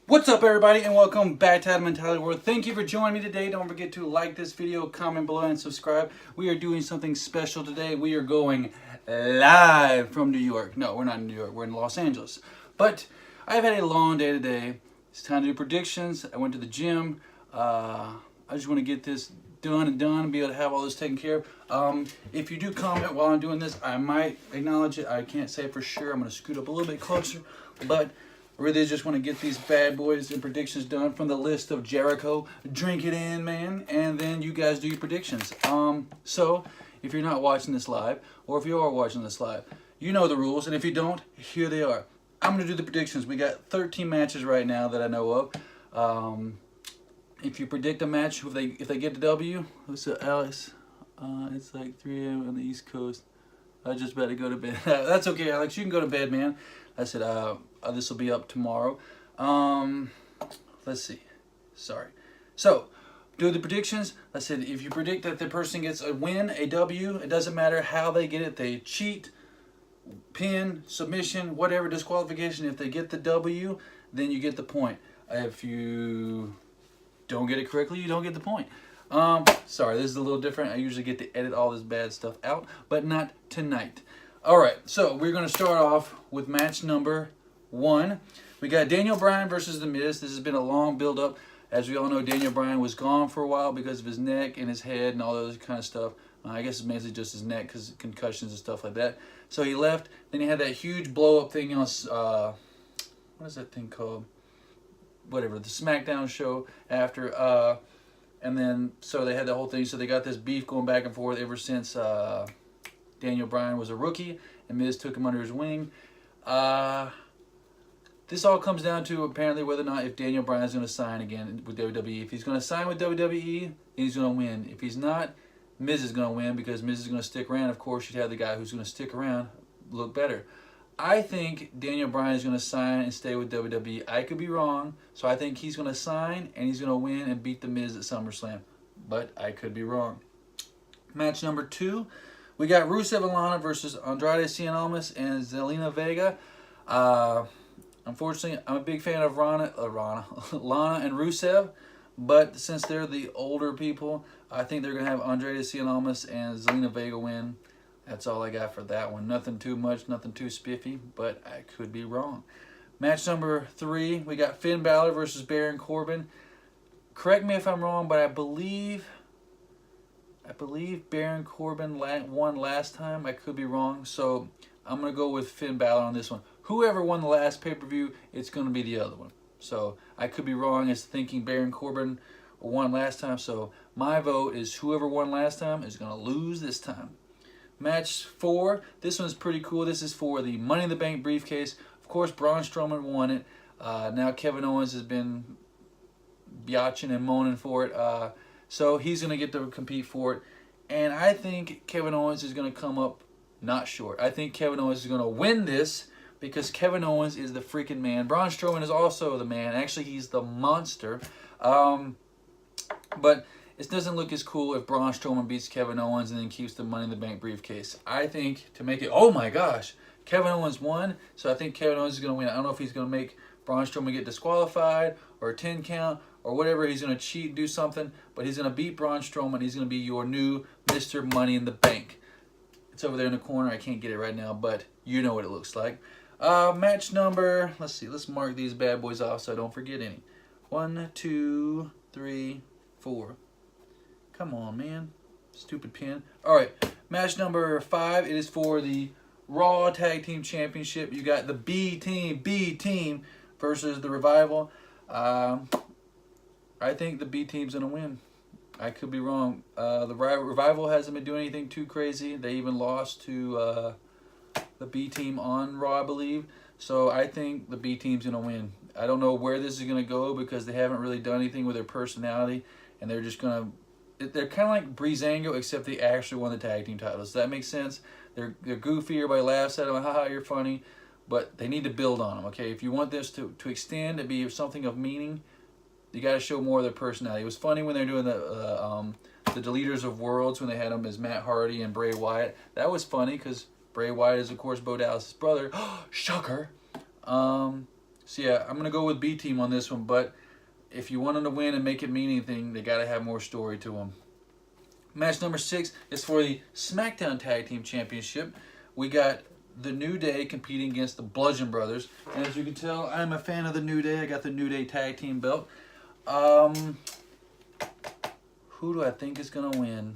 What's up, everybody, and welcome back to Adam Mentality World. Thank you for joining me today. Don't forget to like this video, comment below, and subscribe. We are doing something special today. We are going live from New York. No, we're not in New York. We're in Los Angeles. But I've had a long day today. It's time to do predictions. I went to the gym. I just want to get this done and be able to have all this taken care of. If you do comment while I'm doing this, I might acknowledge it. I can't say for sure. I'm going to scoot up a little bit closer, but I really just want to get these bad boys and predictions done from the list of Jericho. Drink it in, man, and then you guys do your predictions. So if you're not watching this live, or if you are watching this live, you know the rules, and if you don't, here they are. I'm going to do the predictions. We got 13 matches right now that I know of. If you predict a match, if they get the W, what's up, Alex? It's like 3 a.m. on the East Coast. I just better go to bed. That's okay, Alex. You can go to bed, man. I said this will be up tomorrow. Let's see. Sorry. So, do the predictions. I said if you predict that the person gets a win, a W, it doesn't matter how they get it. They cheat, pin, submission, whatever, disqualification. If they get the W, then you get the point. If you don't get it correctly, you don't get the point. Sorry, this is a little different. I usually get to edit all this bad stuff out, but not tonight. All right, so we're going to start off with match number 1. We got Daniel Bryan versus The Miz. This has been a long build-up. As we all know, Daniel Bryan was gone for a while because of his neck and his head and all those kind of stuff. I guess it's mainly just his neck because of concussions and stuff like that. So he left. Then he had that huge blow-up thing on, what is that thing called? Whatever, the SmackDown show after. And then, so they had the whole thing. So they got this beef going back and forth ever since Daniel Bryan was a rookie and Miz took him under his wing. This all comes down to apparently whether or not if Daniel Bryan is going to sign again with WWE. If he's going to sign with WWE, he's going to win. If he's not, Miz is going to win because Miz is going to stick around. Of course, you'd have the guy who's going to stick around look better. I think Daniel Bryan is going to sign and stay with WWE. I could be wrong, so I think he's going to sign and he's going to win and beat The Miz at Summerslam. But I could be wrong. Match number 2, we got Rusev and Lana versus Andrade and Zelina Vega. Unfortunately, I'm a big fan of Lana and Rusev, but since they're the older people, I think they're going to have Andrade and Zelina Vega win. That's all I got for that one. Nothing too much, nothing too spiffy, but I could be wrong. Match number 3, we got Finn Balor versus Baron Corbin. Correct me if I'm wrong, but I believe Baron Corbin won last time. I could be wrong, so I'm going to go with Finn Balor on this one. Whoever won the last pay-per-view, it's going to be the other one. So I could be wrong as thinking Baron Corbin won last time, so my vote is whoever won last time is going to lose this time. Match 4, this one's pretty cool. This is for the Money in the Bank briefcase. Of course, Braun Strowman won it. Now Kevin Owens has been biatching and moaning for it. So he's going to get to compete for it. And I think Kevin Owens is going to come up not short. I think Kevin Owens is going to win this because Kevin Owens is the freaking man. Braun Strowman is also the man. Actually, he's the monster. But it doesn't look as cool if Braun Strowman beats Kevin Owens and then keeps the Money in the Bank briefcase. I think to make it, oh my gosh, Kevin Owens won, so I think Kevin Owens is going to win. I don't know if he's going to make Braun Strowman get disqualified or a 10 count or whatever. He's going to cheat and do something, but he's going to beat Braun Strowman. He's going to be your new Mr. Money in the Bank. It's over there in the corner. I can't get it right now, but you know what it looks like. Match number, let's see. Let's mark these bad boys off so I don't forget any. 1, 2, 3, 4. Come on, man. Stupid pin. All right. Match number 5. It is for the Raw Tag Team Championship. You got the B Team versus the Revival. I think the B Team's going to win. I could be wrong. The Revival hasn't been doing anything too crazy. They even lost to the B Team on Raw, I believe. So I think the B Team's going to win. I don't know where this is going to go because they haven't really done anything with their personality, and they're just going to... They're kind of like Breezango, except they actually won the tag team titles. Does that make sense? They're goofy. Everybody laughs at them. Haha, you're funny. But they need to build on them, okay? If you want this to extend, to be something of meaning, you got to show more of their personality. It was funny when they were doing the Deleters of Worlds, when they had them as Matt Hardy and Bray Wyatt. That was funny because Bray Wyatt is, of course, Bo Dallas' brother. Shocker. So yeah, I'm going to go with B Team on this one, but if you want them to win and make it mean anything, they got to have more story to them. Match number 6 is for the SmackDown Tag Team Championship. We got the New Day competing against the Bludgeon Brothers. And as you can tell, I'm a fan of the New Day. I got the New Day Tag Team belt. Who do I think is going to win?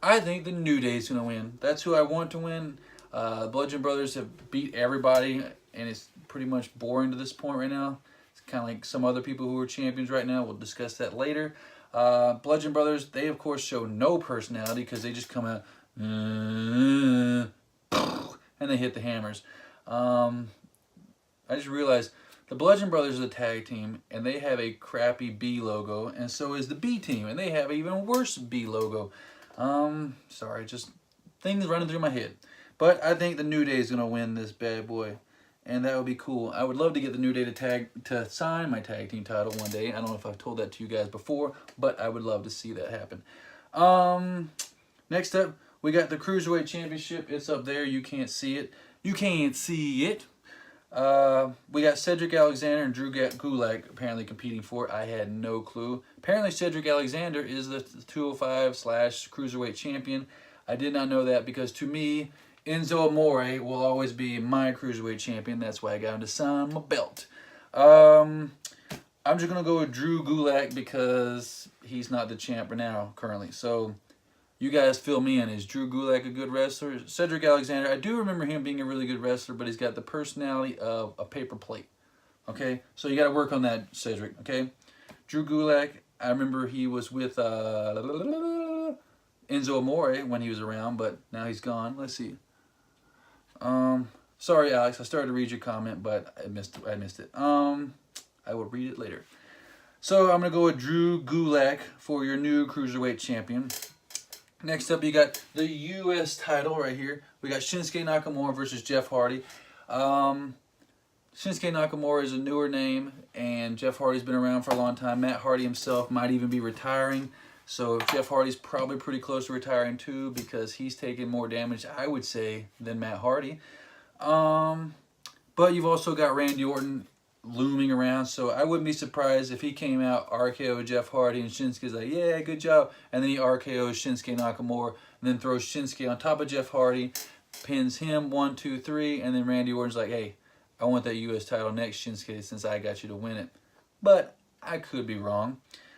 I think the New Day is going to win. That's who I want to win. Bludgeon Brothers have beat everybody, and it's pretty much boring to this point right now. It's kind of like some other people who are champions right now. We'll discuss that later. Bludgeon Brothers, they of course show no personality because they just come out and they hit the hammers. I just realized the Bludgeon Brothers is a tag team, and they have a crappy B logo, and so is the B Team, and they have an even worse B logo. Sorry, just things running through my head. But I think the New Day is going to win this bad boy, and that would be cool. I would love to get the New Day to sign my tag team title one day. I don't know if I've told that to you guys before, but I would love to see that happen. Next up, we got the Cruiserweight Championship. It's up there. You can't see it. You can't see it. We got Cedric Alexander and Drew Gulak apparently competing for it. I had no clue. Apparently Cedric Alexander is the 205/Cruiserweight champion. I did not know that because to me, Enzo Amore will always be my Cruiserweight champion. That's why I got him to sign my belt. I'm just going to go with Drew Gulak because he's not the champ now currently. So you guys fill me in. Is Drew Gulak a good wrestler? Cedric Alexander, I do remember him being a really good wrestler, but he's got the personality of a paper plate. Okay? So you got to work on that, Cedric. Okay? Drew Gulak, I remember he was with Enzo Amore when he was around, but now he's gone. Let's see. Sorry, Alex. I started to read your comment, but I missed it. I will read it later. So I'm going to go with Drew Gulak for your new Cruiserweight champion. Next up, you got the U.S. title right here. We got Shinsuke Nakamura versus Jeff Hardy. Shinsuke Nakamura is a newer name, and Jeff Hardy's been around for a long time. Matt Hardy himself might even be retiring. So Jeff Hardy's probably pretty close to retiring too because he's taken more damage, I would say, than Matt Hardy. But you've also got Randy Orton looming around, so I wouldn't be surprised if he came out, RKO Jeff Hardy, and Shinsuke's like, yeah, good job. And then he RKOs Shinsuke Nakamura, and then throws Shinsuke on top of Jeff Hardy, pins him 1, 2, 3, and then Randy Orton's like, hey, I want that U.S. title next, Shinsuke, since I got you to win it. But I could be wrong.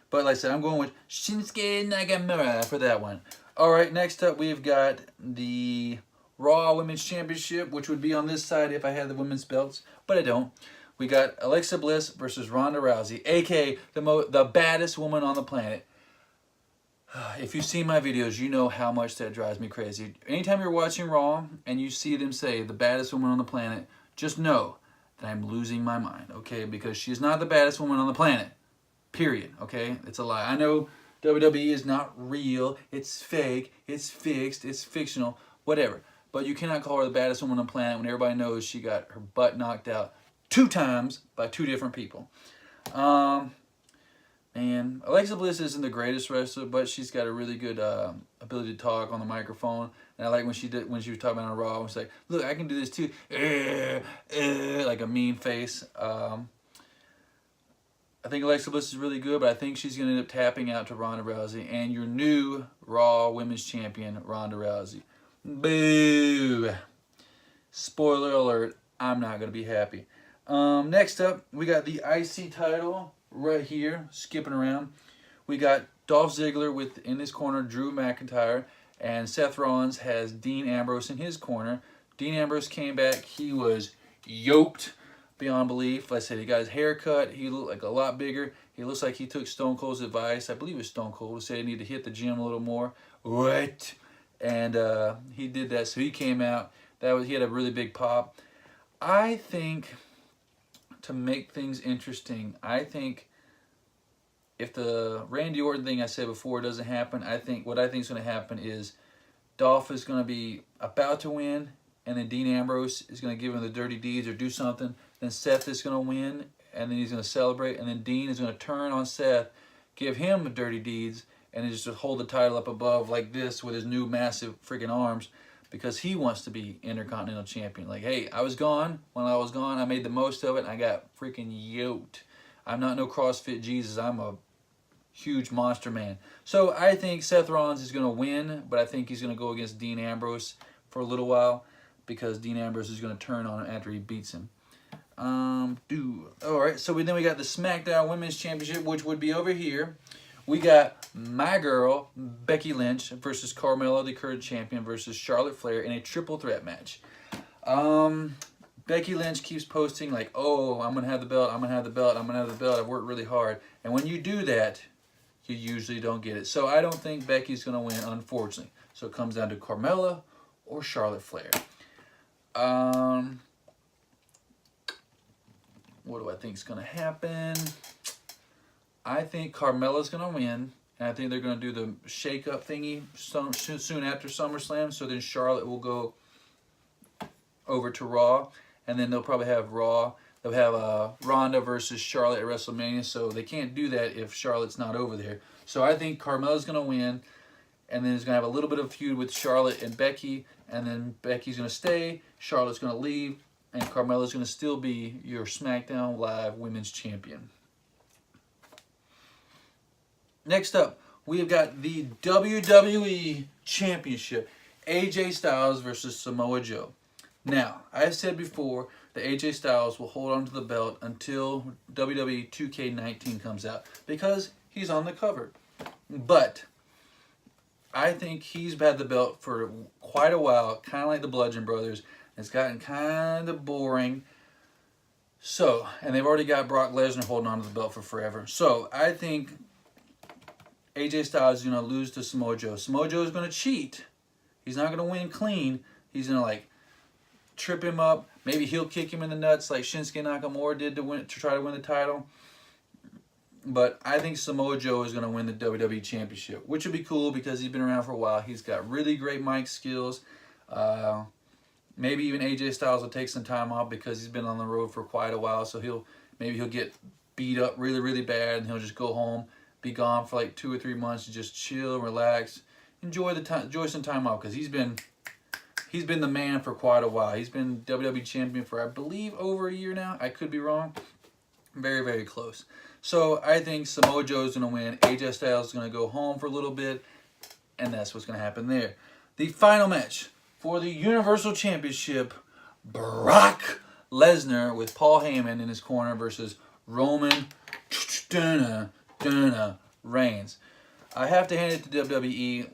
But like I said, I'm going with Shinsuke Nakamura for that one. All right, next up we've got the Raw Women's Championship, which would be on this side if I had the women's belts, but I don't. We got Alexa Bliss versus Ronda Rousey, a.k.a. the baddest woman on the planet. If you see my videos, you know how much that drives me crazy. Anytime you're watching Raw and you see them say the baddest woman on the planet, just know that I'm losing my mind, okay? Because she's not the baddest woman on the planet. Period, okay? It's a lie. I know WWE is not real. It's fake. It's fixed. It's fictional. Whatever. But you cannot call her the baddest woman on the planet when everybody knows she got her butt knocked out 2 times by 2 different people. And Alexa Bliss isn't the greatest wrestler, but she's got a really good ability to talk on the microphone. And I like when she was talking about on Raw, she's like, look, I can do this too. Like a mean face. I think Alexa Bliss is really good, but I think she's going to end up tapping out to Ronda Rousey. And your new Raw Women's Champion, Ronda Rousey. Boo! Spoiler alert, I'm not going to be happy. Next up, we got the IC title right here, skipping around. We got Dolph Ziggler in his corner, Drew McIntyre, and Seth Rollins has Dean Ambrose in his corner. Dean Ambrose came back. He was yoked beyond belief. Like I said, he got his hair cut. He looked like a lot bigger. He looks like he took Stone Cold's advice. I believe it was Stone Cold who said he needed to hit the gym a little more. What? And he did that, so he came out. He had a really big pop. I think, to make things interesting, I think if the Randy Orton thing I said before doesn't happen, what I think is going to happen is Dolph is going to be about to win, and then Dean Ambrose is going to give him the dirty deeds or do something. Then Seth is going to win, and then he's going to celebrate, and then Dean is going to turn on Seth, give him the dirty deeds, and then just hold the title up above like this with his new massive freaking arms. because he wants to be Intercontinental Champion. Like, hey, I was gone. When I was gone, I made the most of it, and I got freaking yoked. I'm not no CrossFit Jesus. I'm a huge monster man. So I think Seth Rollins is going to win, but I think he's going to go against Dean Ambrose for a little while because Dean Ambrose is going to turn on him after he beats him. Alright, so then we got the SmackDown Women's Championship, which would be over here. We got my girl, Becky Lynch, versus Carmella, the current champion, versus Charlotte Flair in a triple threat match. Becky Lynch keeps posting like, oh, I'm going to have the belt, I'm going to have the belt, I'm going to have the belt, I've worked really hard. And when you do that, you usually don't get it. So I don't think Becky's going to win, unfortunately. So it comes down to Carmella or Charlotte Flair. What do I think is going to happen? I think Carmella's going to win. And I think they're going to do the shake-up thingy soon after SummerSlam. So then Charlotte will go over to Raw. And then they'll probably have Raw. They'll have Ronda versus Charlotte at WrestleMania. So they can't do that if Charlotte's not over there. So I think Carmella's going to win. And then he's going to have a little bit of feud with Charlotte and Becky. And then Becky's going to stay. Charlotte's going to leave. And Carmella's going to still be your SmackDown Live Women's Champion. Next up, we have got the WWE Championship. AJ Styles versus Samoa Joe. Now, I said before that AJ Styles will hold on to the belt until WWE 2K19 comes out because he's on the cover. But I think he's had the belt for quite a while, kind of like the Bludgeon Brothers. It's gotten kind of boring. So, and they've already got Brock Lesnar holding on to the belt for forever. So, I think AJ Styles is going to lose to Samoa Joe. Samoa Joe is going to cheat. He's not going to win clean. He's going to, like, trip him up. Maybe he'll kick him in the nuts like Shinsuke Nakamura did to try to win the title. But I think Samoa Joe is going to win the WWE Championship, which would be cool because he's been around for a while. He's got really great mic skills. Maybe even AJ Styles will take some time off because he's been on the road for quite a while. So maybe he'll get beat up really, really bad, and he'll just go home, be gone for like 2 or 3 months, and just chill, relax, enjoy some time off because he's been the man for quite a while. He's been WWE champion for, I believe, over a year now. I could be wrong. Very, very close. So I think Samoa Joe is going to win. AJ Styles is going to go home for a little bit, and that's what's going to happen there. The final match for the Universal Championship, Brock Lesnar with Paul Heyman in his corner versus Roman Reigns. I have to hand it to WWE.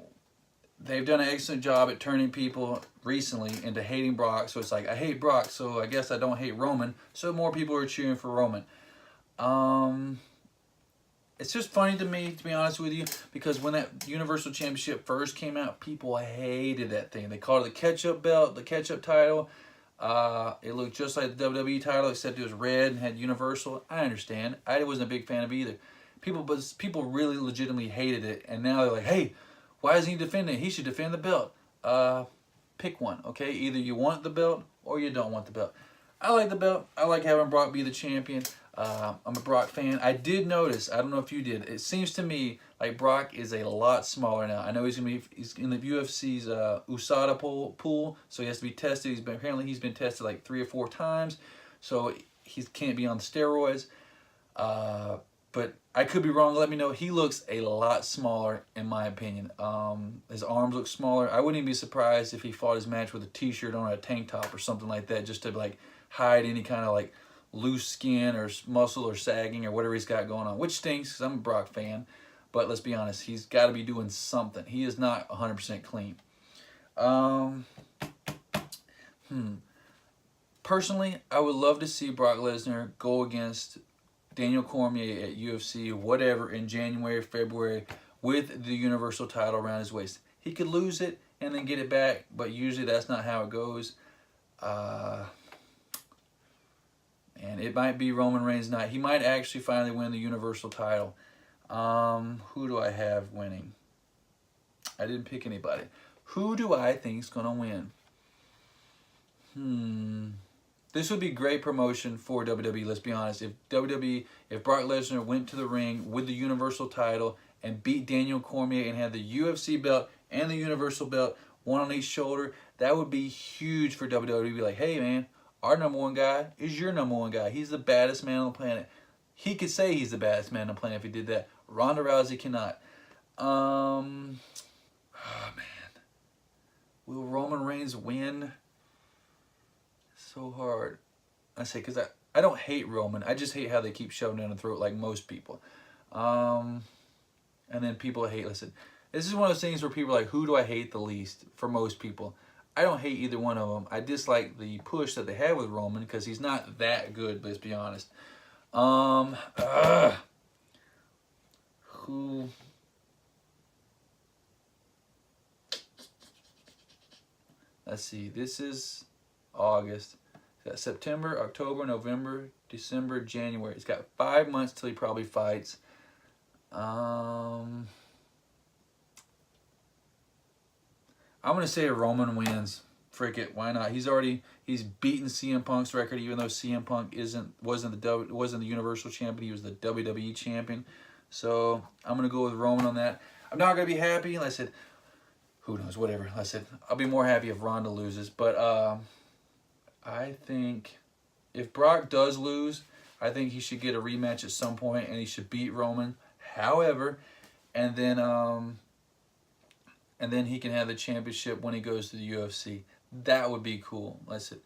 They've done an excellent job at turning people recently into hating Brock. So it's like, I hate Brock, so I guess I don't hate Roman. So more people are cheering for Roman. It's just funny to me, to be honest with you, because when that Universal Championship first came out, people hated that thing. They called it the ketchup belt, the ketchup title. It looked just like the WWE title, except it was red and had Universal. I understand. I wasn't a big fan of either. People really legitimately hated it, and now they're like, hey, why isn't he defending it? He should defend the belt. Pick one, okay? Either you want the belt or you don't want the belt. I like the belt. I like having Brock be the champion. I'm a Brock fan. I did notice, I don't know if you did, it seems to me like Brock is a lot smaller now. I know he's in the UFC's USADA pool, so he has to be tested. Apparently he's been tested like 3 or 4 times, so he can't be on steroids. But I could be wrong. Let me know. He looks a lot smaller, in my opinion. His arms look smaller. I wouldn't even be surprised if he fought his match with a t-shirt on or a tank top or something like that, just to like hide any kind of like loose skin or muscle or sagging or whatever he's got going on, which stinks because I'm a Brock fan. But let's be honest, he's got to be doing something. He is not 100% clean. Personally, I would love to see Brock Lesnar go against Daniel Cormier at UFC, whatever, in January, February, with the Universal title around his waist. He could lose it and then get it back, but usually that's not how it goes. And it might be Roman Reigns' night. He might actually finally win the Universal title. Who do I have winning? I didn't pick anybody. Who do I think is going to win? This would be great promotion for WWE, let's be honest. If Brock Lesnar went to the ring with the Universal title and beat Daniel Cormier and had the UFC belt and the Universal belt, one on each shoulder. That would be huge for WWE to be like, hey man, our number one guy is your number one guy. He's the baddest man on the planet. He could say he's the baddest man on the planet if he did that. Ronda Rousey cannot. Oh man. Will Roman Reigns win? So hard. I say, because I don't hate Roman. I just hate how they keep shoving down the throat like most people. And then people hate, listen, this is one of those things where people are like, who do I hate the least for most people? I don't hate either one of them. I dislike the push that they have with Roman because he's not that good, let's be honest. Who? Let's see. This is August. Got September, October, November, December, January. He's got 5 months till he probably fights. I'm gonna say Roman wins. Frick it, why not? He's beaten CM Punk's record, even though CM Punk wasn't the Universal Champion. He was the WWE Champion. So I'm gonna go with Roman on that. I'm not gonna be happy. Like I said, who knows? Whatever. Like I said, I'll be more happy if Ronda loses. But I think if Brock does lose, I think he should get a rematch at some point and he should beat Roman. However, and then he can have the championship when he goes to the UFC. That would be cool. Listen,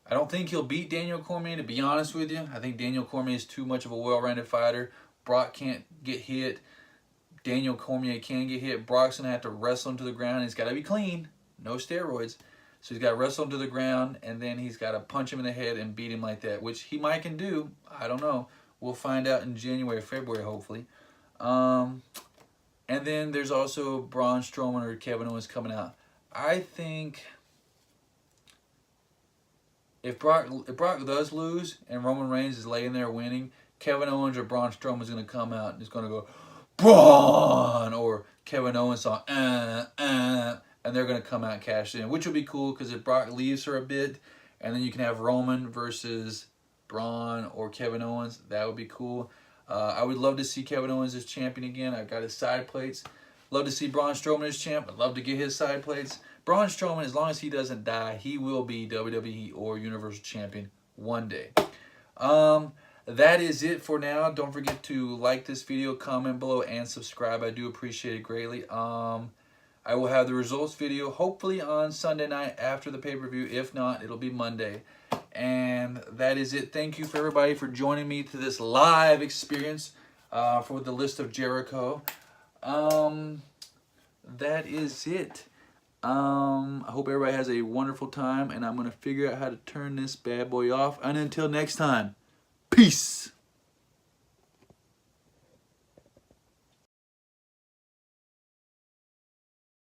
I don't think he'll beat Daniel Cormier, to be honest with you. I think Daniel Cormier is too much of a well-rounded fighter. Brock can't get hit. Daniel Cormier can get hit. Brock's going to have to wrestle him to the ground. He's got to be clean. No steroids. So he's got to wrestle him to the ground, and then he's got to punch him in the head and beat him like that, which he might can do. I don't know. We'll find out in January, February, hopefully. And then there's also Braun Strowman or Kevin Owens coming out. I think if Brock does lose and Roman Reigns is laying there winning, Kevin Owens or Braun Strowman is going to come out and he's going to go, Braun! Or Kevin Owens song, and they're going to come out and cash in, which will be cool because if Brock leaves for a bit, and then you can have Roman versus Braun or Kevin Owens, that would be cool. I would love to see Kevin Owens as champion again. I've got his side plates. Love to see Braun Strowman as champ. I'd love to get his side plates. Braun Strowman, as long as he doesn't die, he will be WWE or Universal Champion one day. That is it for now. Don't forget to like this video, comment below, and subscribe. I do appreciate it greatly. I will have the results video hopefully on Sunday night after the pay-per-view. If not, it'll be Monday. And that is it. Thank you for everybody for joining me to this live experience for the List of Jericho. That is it. I hope everybody has a wonderful time, and I'm going to figure out how to turn this bad boy off. And until next time, peace.